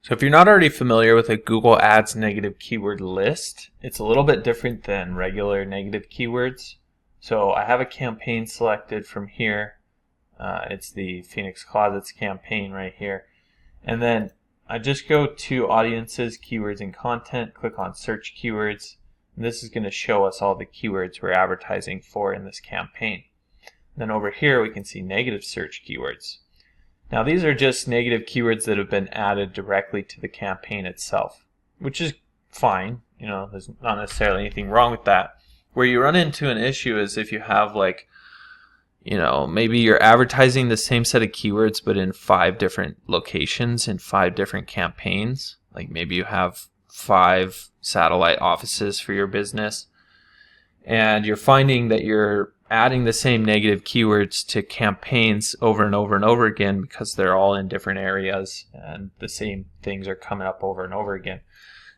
So if you're not already familiar with a Google Ads negative keyword list, it's a little bit different than regular negative keywords. So I have a campaign selected from here. It's the Phoenix Closets campaign right here. And then I just go to Audiences, Keywords and Content, click on Search Keywords. And this is going to show us all the keywords we're advertising for in this campaign. And then over here we can see negative search keywords. Now these are just negative keywords that have been added directly to the campaign itself, which is fine. You know, there's not necessarily anything wrong with that. Where you run into an issue is if you have maybe you're advertising the same set of keywords but in 5 different locations in 5 different campaigns. Like maybe you have 5 satellite offices for your business and you're finding that you're adding the same negative keywords to campaigns over and over and over again because they're all in different areas and the same things are coming up over and over again.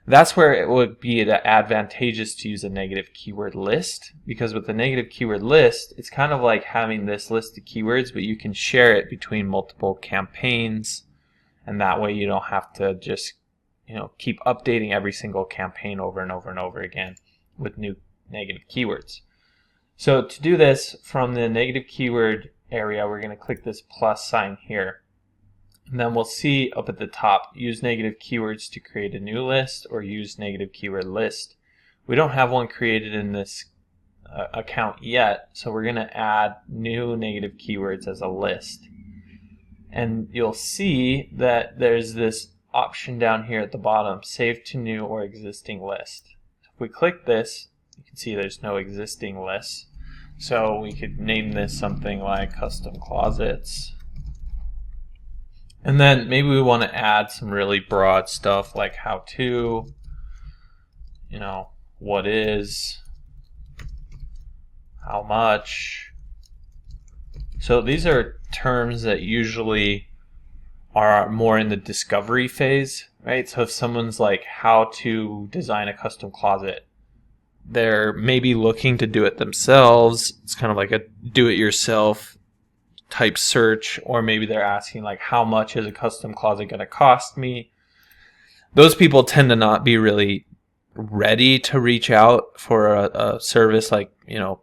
That's where it would be advantageous to use a negative keyword list, because with a negative keyword list, it's kind of like having this list of keywords, but you can share it between multiple campaigns, and that way you don't have to just keep updating every single campaign over and over and over again with new negative keywords. So to do this, from the negative keyword area, we're going to click this plus sign here. And then we'll see up at the top, use negative keywords to create a new list or use negative keyword list. We don't have one created in this account yet, so we're going to add new negative keywords as a list. And you'll see that there's this option down here at the bottom, save to new or existing list. If we click this, you can see there's no existing lists. So we could name this something like custom closets. And then maybe we want to add some really broad stuff like how to, what is, how much. So these are terms that usually are more in the discovery phase, right? So if someone's like how to design a custom closet, they're maybe looking to do it themselves. It's kind of like a do-it-yourself type search, or maybe they're asking like, how much is a custom closet going to cost me? Those people tend to not be really ready to reach out for a service like,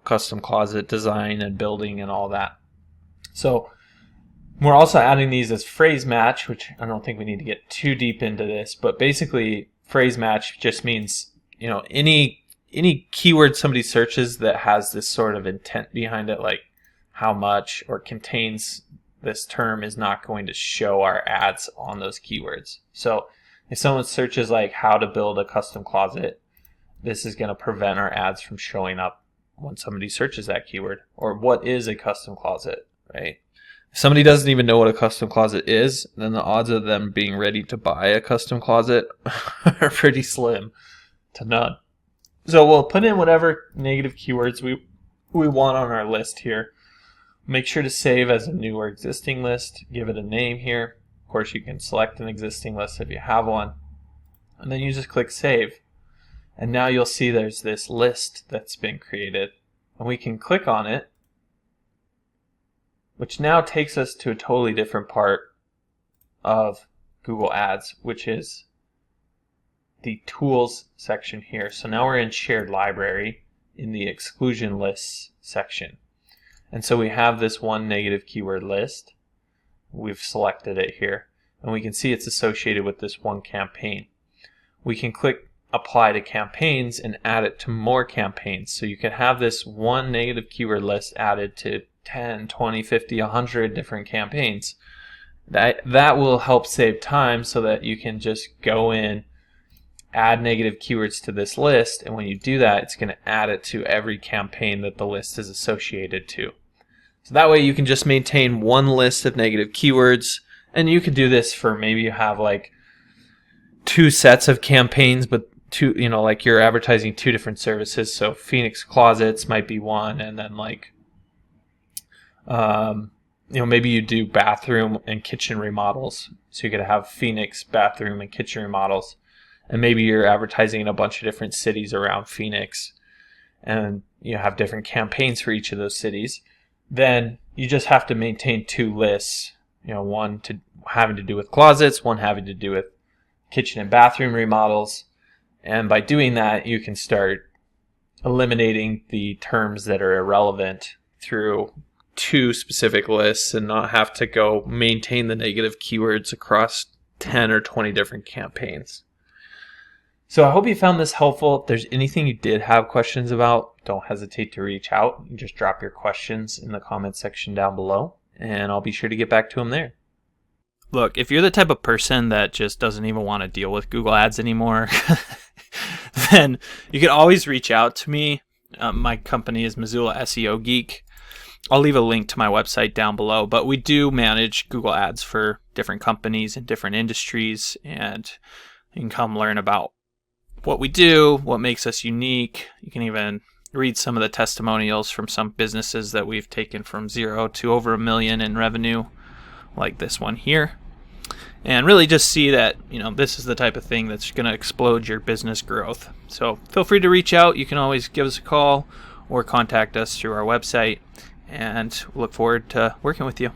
custom closet design and building and all that. So we're also adding these as phrase match, which I don't think we need to get too deep into this, but basically phrase match just means, any keyword somebody searches that has this sort of intent behind it, like how much or contains this term, is not going to show our ads on those keywords. So if someone searches like how to build a custom closet, this is going to prevent our ads from showing up when somebody searches that keyword. Or what is a custom closet, right? If somebody doesn't even know what a custom closet is, then the odds of them being ready to buy a custom closet are pretty slim to none. So we'll put in whatever negative keywords we want on our list here. Make sure to save as a new or existing list. Give it a name here. Of course, you can select an existing list if you have one. And then you just click save. And now you'll see there's this list that's been created. And we can click on it, which now takes us to a totally different part of Google Ads, which is the tools section here. So now we're in shared library in the exclusion lists section. And so we have this one negative keyword list. We've selected it here. And we can see it's associated with this one campaign. We can click apply to campaigns and add it to more campaigns. So you can have this one negative keyword list added to 10, 20, 50, 100 different campaigns. That will help save time so that you can just go in, add negative keywords to this list, and when you do that, it's going to add it to every campaign that the list is associated to. So that way you can just maintain one list of negative keywords, and you could do this for maybe you have like 2 sets of campaigns, but like you're advertising 2 different services. So Phoenix Closets might be one, and then like maybe you do bathroom and kitchen remodels. So you could have Phoenix bathroom and kitchen remodels. And maybe you're advertising in a bunch of different cities around Phoenix, and you have different campaigns for each of those cities. Then you just have to maintain 2 lists, one having to do with closets, one having to do with kitchen and bathroom remodels. And by doing that, you can start eliminating the terms that are irrelevant through 2 specific lists and not have to go maintain the negative keywords across 10 or 20 different campaigns. So I hope you found this helpful. If there's anything you did have questions about, don't hesitate to reach out. You just drop your questions in the comment section down below, and I'll be sure to get back to them there. Look, if you're the type of person that just doesn't even want to deal with Google Ads anymore, then you can always reach out to me. My company is Missoula SEO Geek. I'll leave a link to my website down below, but we do manage Google Ads for different companies and different industries, and you can come learn about what we do, what makes us unique. You can even read some of the testimonials from some businesses that we've taken from 0 to over $1 million in revenue, like this one here. And really just see that, this is the type of thing that's going to explode your business growth. So feel free to reach out. You can always give us a call or contact us through our website, and look forward to working with you.